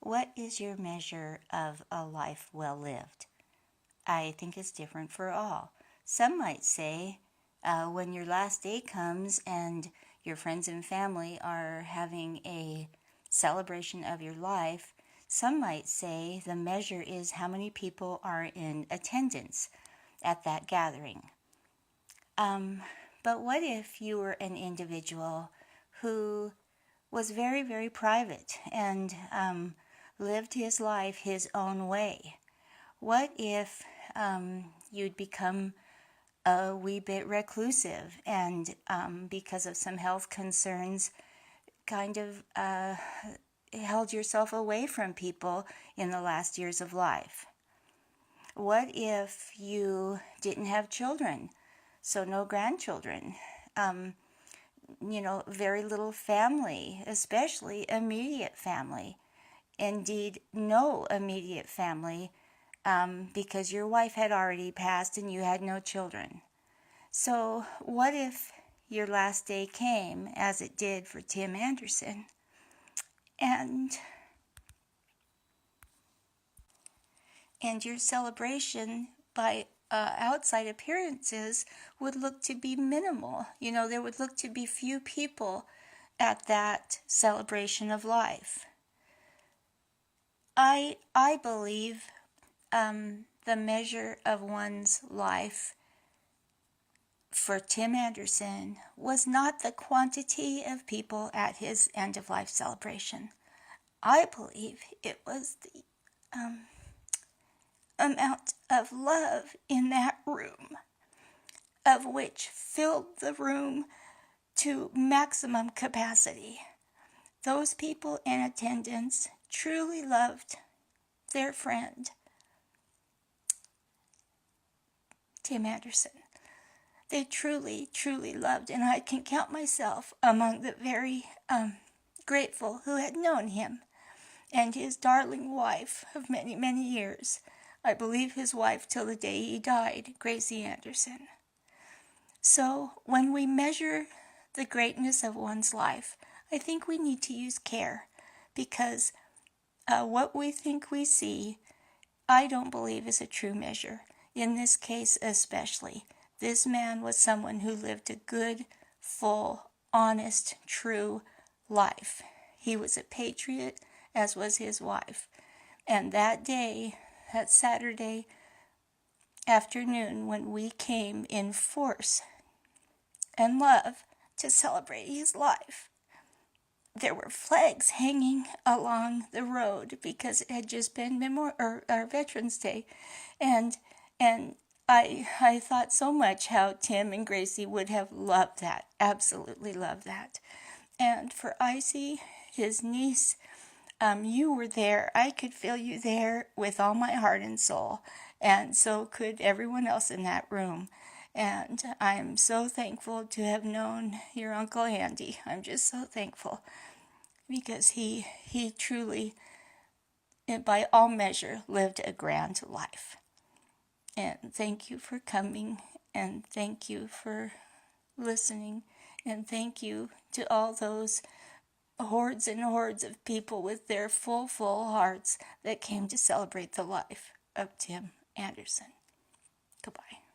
what is your measure of a life well lived? I think it's different for all. Some might say when your last day comes and your friends and family are having a celebration of your life, some might say the measure is how many people are in attendance at that gathering. But what if you were an individual who was very, very private and lived his life his own way? What if you'd become a wee bit reclusive and because of some health concerns kind of held yourself away from people in the last years of life? What if you didn't have children, so no grandchildren? Very little family, especially immediate family. Indeed, no immediate family because your wife had already passed and you had no children. So what if your last day came, as it did for Tim Anderson, and your celebration by outside appearances would look to be minimal? There would look to be few people at that celebration of life. I believe the measure of one's life for Tim Anderson was not the quantity of people at his end-of-life celebration. I believe it was the amount of love in that room, of which filled the room to maximum capacity. Those people in attendance truly loved their friend, Tim Anderson. They truly, truly loved, and I can count myself among the very grateful who had known him and his darling wife of many, many years. I believe his wife till the day he died, Gracie Anderson. So when we measure the greatness of one's life, I think we need to use care, because what we think we see, I don't believe is a true measure. In this case especially, this man was someone who lived a good, full, honest, true life. He was a patriot, as was his wife. And that day, that Saturday afternoon, when we came in force and love to celebrate his life, there were flags hanging along the road because it had just been Veterans Day, and I thought so much how Tim and Gracie would have loved that, absolutely loved that. And for Icy, his niece, you were there. I could feel you there with all my heart and soul, and so could everyone else in that room. And I'm so thankful to have known your Uncle Andy. I'm just so thankful, because he truly, by all measure, lived a grand life. And thank you for coming, and thank you for listening, and thank you to all those hordes and hordes of people with their full hearts that came to celebrate the life of Tim Anderson. Goodbye.